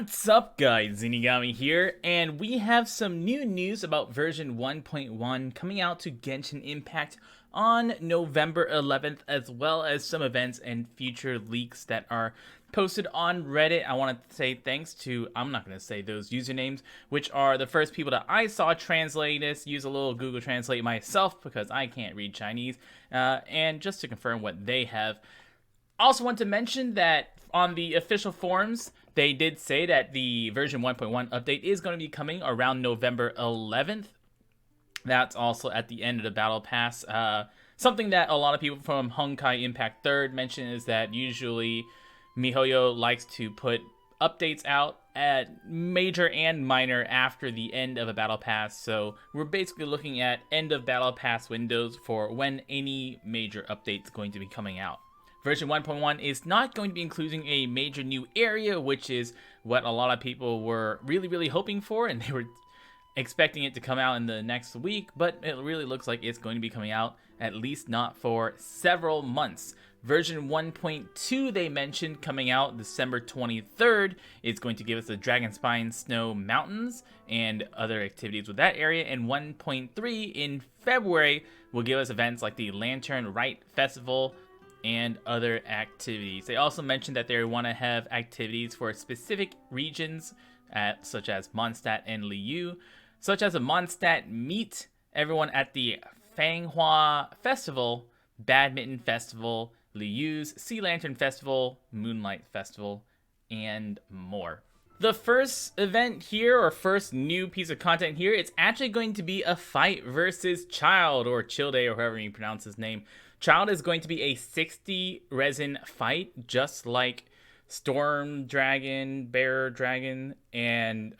What's up guys, Zeenigami here, and we have some new news about version 1.1 coming out to Genshin Impact on November 11th, as well as some events and future leaks that are posted on Reddit. I want to say thanks to, I'm not going to say those usernames, which are the first people that I saw translate this, use a little Google Translate myself because I can't read Chinese, and just to confirm what they have. Also want to mention that on the official forums, they did say that the version 1.1 update is going to be coming around November 11th. That's also at the end of the Battle Pass. Something that a lot of people from Honkai Impact 3rd mention is that usually MiHoYo likes to put updates out at major and minor after the end of a Battle Pass. So we're basically looking at end of Battle Pass windows for when any major update's going to be coming out. Version 1.1 is not going to be including a major new area, which is what a lot of people were really hoping for, and they were expecting it to come out in the next week, but it really looks like it's going to be coming out at least not for several months. Version 1.2 they mentioned coming out December 23rd is going to give us the Dragonspine Snow Mountains and other activities with that area, and 1.3 in February will give us events like the Lantern Rite Festival and other activities. They also mentioned that they want to have activities for specific regions such as Mondstadt and Liu, such as a Mondstadt meet everyone at the Fanghua Festival, Badminton Festival, Liu's Sea Lantern Festival, Moonlight Festival, and more. The first event here, or first new piece of content here, it's actually going to be a fight versus Child, or Childe, or however you pronounce his name. Child is going to be a 60 Resin fight, just like Storm Dragon, Bear Dragon, and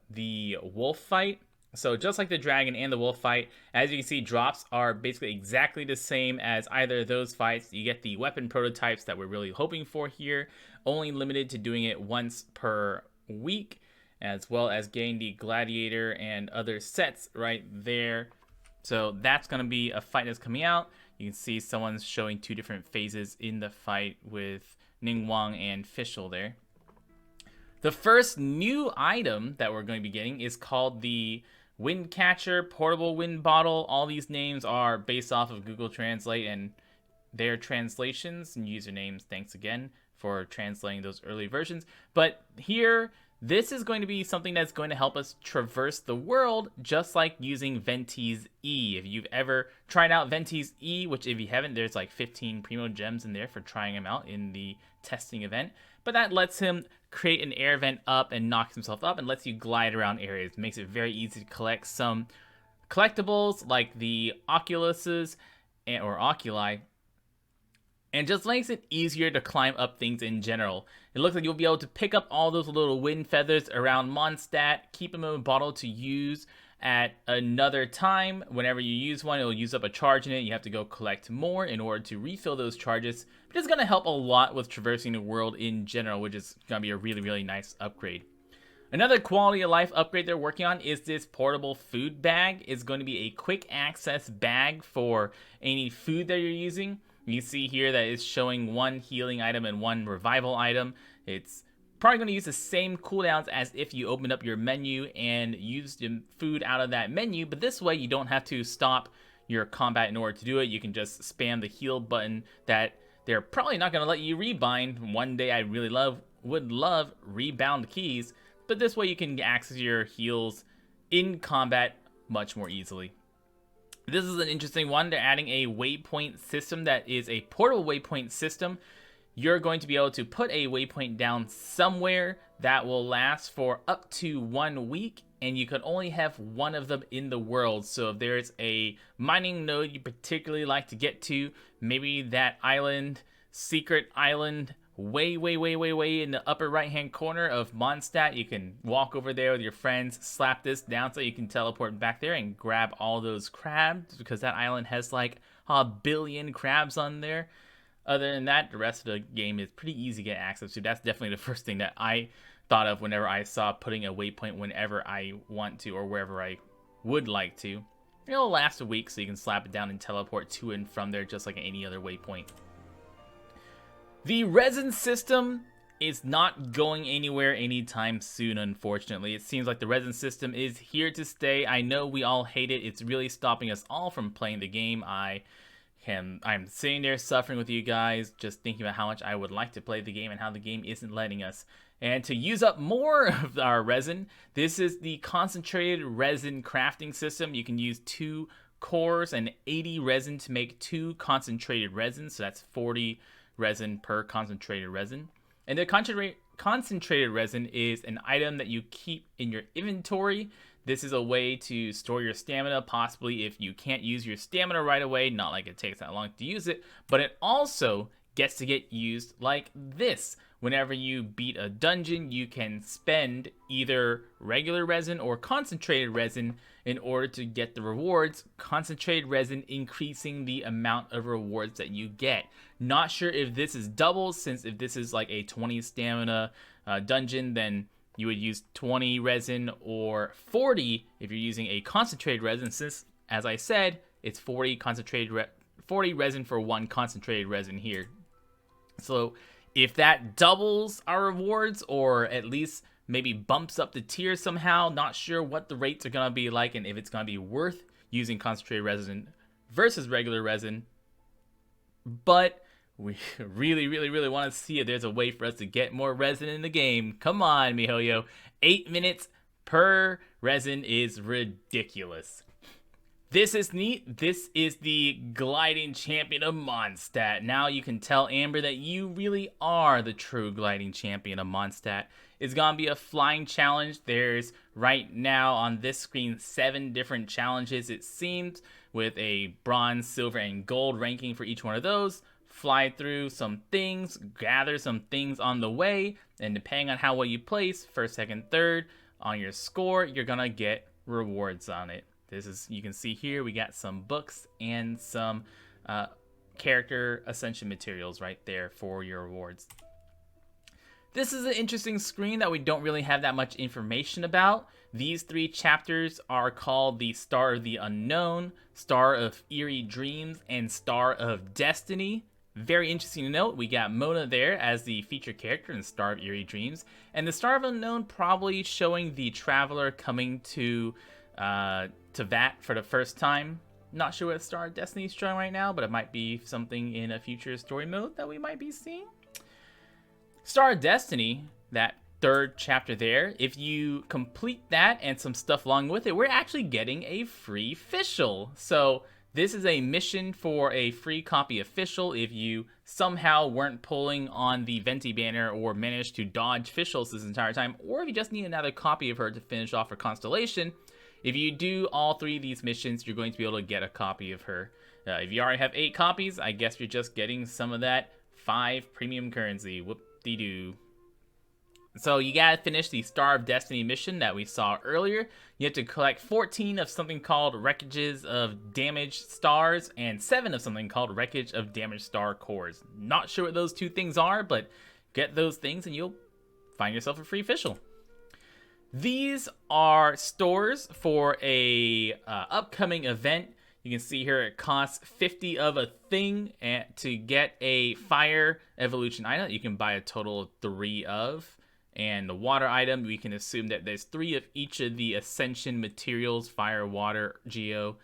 the Wolf fight. So just like the Dragon and the Wolf fight, as you can see, drops are basically exactly the same as either of those fights. You get the weapon prototypes that we're really hoping for here, only limited to doing it once per week, as well as getting the Gladiator and other sets right there. So that's going to be a fight that's coming out. You can see someone's showing two different phases in the fight with Ningguang and Fischl there. The first new item that we're going to be getting is called the Windcatcher Portable Wind Bottle. All these names are based off of Google Translate and their translations and usernames. Thanks again for translating those early versions. But here, this is going to be something that's going to help us traverse the world, just like using Venti's E. If you've ever tried out Venti's E, which if you haven't, there's like 15 Primo Gems in there for trying him out in the testing event. But that lets him create an air vent up and knocks himself up and lets you glide around areas. It makes it very easy to collect some collectibles like the Oculuses or Oculi, and just makes it easier to climb up things in general. It looks like you'll be able to pick up all those little wind feathers around Mondstadt, keep them in a bottle to use at another time. Whenever you use one, it'll use up a charge in it. You have to go collect more in order to refill those charges. But it's going to help a lot with traversing the world in general, which is going to be a really nice upgrade. Another quality of life upgrade they're working on is this portable food bag. It's going to be a quick access bag for any food that you're using. You see here that it's showing one healing item and one revival item. It's probably going to use the same cooldowns as if you opened up your menu and used the food out of that menu, but this way you don't have to stop your combat in order to do it. You can just spam the heal button that they're probably not going to let you rebind. One day I really would love rebound keys, but this way you can access your heals in combat much more easily. This is an interesting one. They're adding a waypoint system that is a portable waypoint system. You're going to be able to put a waypoint down somewhere that will last for up to 1 week, and you can only have one of them in the world. So if there's a mining node you particularly like to get to, maybe that island, secret island, way in the upper right hand corner of Mondstadt, you can walk over there with your friends, slap this down so you can teleport back there and grab all those crabs, because that island has like 1 billion crabs on there. Other than that, the rest of the game is pretty easy to get access to. That's definitely the first thing that I thought of whenever I saw putting a waypoint whenever I want to or wherever I would like to. It'll last a week, so you can slap it down and teleport to and from there just like any other waypoint. The Resin system is not going anywhere anytime soon, unfortunately. It seems like the resin system is here to stay. I know we all hate it. It's really stopping us all from playing the game. I'm sitting there suffering with you guys, just thinking about how much I would like to play the game and how the game isn't letting us. And to use up more of our resin, this is the concentrated resin crafting system. You can use 2 cores and 80 resin to make 2 concentrated resins. So that's 40 resin per concentrated resin. And the concentrated resin is an item that you keep in your inventory. This is a way to store your stamina, possibly if you can't use your stamina right away. Not like it takes that long to use it, but it also gets to get used like this. Whenever you beat a dungeon, you can spend either regular resin or concentrated resin in order to get the rewards. Concentrated resin increasing the amount of rewards that you get. Not sure if this is doubles, since if this is like a 20 stamina dungeon, then you would use 20 resin or 40 if you're using a concentrated resin, since, as I said, it's 40 resin for 1 concentrated resin here. So if that doubles our rewards, or at least maybe bumps up the tier somehow, not sure what the rates are going to be like and if it's going to be worth using concentrated resin versus regular resin. But we really want to see if there's a way for us to get more resin in the game. Come on, MiHoYo. 8 minutes per resin is ridiculous. This is neat. This is the gliding champion of Mondstadt. Now you can tell Amber that you really are the true gliding champion of Mondstadt. It's gonna be a flying challenge. There's right now on this screen 7 different challenges, it seems, with a bronze, silver, and gold ranking for each one of those. Fly through some things, gather some things on the way, and depending on how well you place, first, second, third, on your score, you're gonna get rewards on it. This is, you can see here, we got some books and some character ascension materials right there for your rewards. This is an interesting screen that we don't really have that much information about. These 3 chapters are called the Star of the Unknown, Star of Eerie Dreams, and Star of Destiny. Very interesting to note, we got Mona there as the featured character in Star of Eerie Dreams, and the Star of Unknown probably showing the Traveler coming to Vat for the first time. Not sure what Star of Destiny is showing right now, but it might be something in a future story mode that we might be seeing. Star of Destiny, that 3rd chapter there, if you complete that and some stuff along with it, we're actually getting a free Fischl. So this is a mission for a free copy of Fischl if you somehow weren't pulling on the Venti banner or managed to dodge Fischl this entire time, or if you just need another copy of her to finish off her constellation. If you do all 3 of these missions, you're going to be able to get a copy of her. If you already have 8 copies, I guess you're just getting some of that 5 premium currency. Whoop-de-doo. So you gotta finish the Star of Destiny mission that we saw earlier. You have to collect 14 of something called Wreckages of Damaged Stars and 7 of something called Wreckage of Damaged Star Cores. Not sure what those 2 things are, but get those things and you'll find yourself a free Fischl. These are stores for a upcoming event. You can see here it costs 50 of a thing to get a fire evolution item. You can buy a total of 3 of. And the water item, we can assume that there's 3 of each of the ascension materials, fire, water, geo.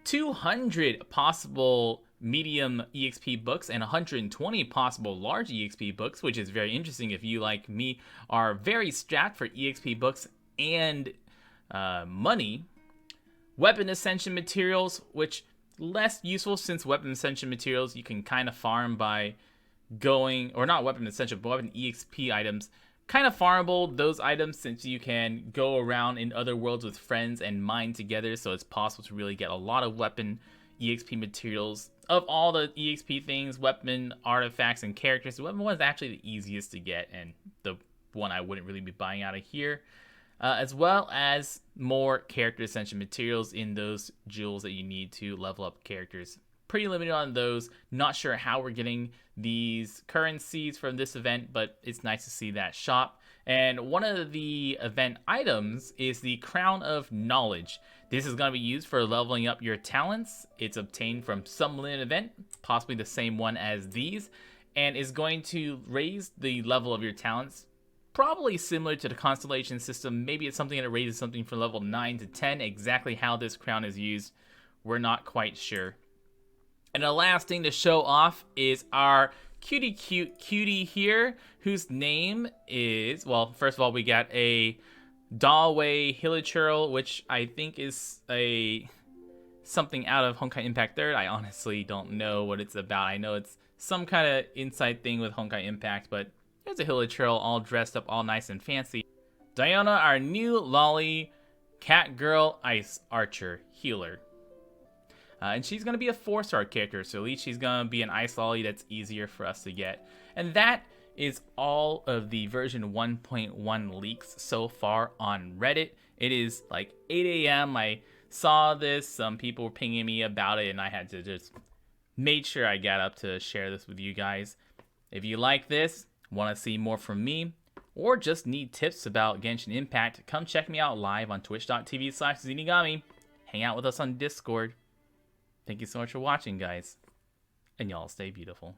200 possible medium EXP books and 120 possible large EXP books, which is very interesting if you, like me, are very strapped for EXP books and money. Weapon ascension materials, which less useful since weapon ascension materials you can kind of farm by going, or not weapon ascension, but weapon EXP items. Kind of farmable, those items, since you can go around in other worlds with friends and mine together, so it's possible to really get a lot of weapon EXP materials. Of all the EXP things, weapon, artifacts, and characters, the weapon one is actually the easiest to get, and the one I wouldn't really be buying out of here. As well as more character ascension materials in those jewels that you need to level up characters. Pretty limited on those. Not sure how we're getting these currencies from this event, but it's nice to see that shop. And one of the event items is the Crown of Knowledge. This is going to be used for leveling up your talents. It's obtained from some limited event, possibly the same one as these. and is going to raise the level of your talents. Probably similar to the constellation system. Maybe it's something that raises something from level 9 to 10. Exactly how this crown is used, we're not quite sure. And the last thing to show off is our cutie here, whose name is, well, first of all, we got a Dalway Hilichurl, which I think is something out of Honkai Impact 3rd. I honestly don't know what it's about. I know it's some kind of inside thing with Honkai Impact, but there's a Hilichurl all dressed up all nice and fancy. Diana, our new lolly cat girl ice archer healer. And she's going to be a 4-star character, so at least she's going to be an ice lolly that's easier for us to get. And that is all of the version 1.1 leaks so far on Reddit. It is like 8 a.m. I saw this, some people were pinging me about it, and I had to just make sure I got up to share this with you guys. If you like this, want to see more from me, or just need tips about Genshin Impact, come check me out live on twitch.tv/Zeenigami. Hang out with us on Discord. Thank you so much for watching, guys. And y'all stay beautiful.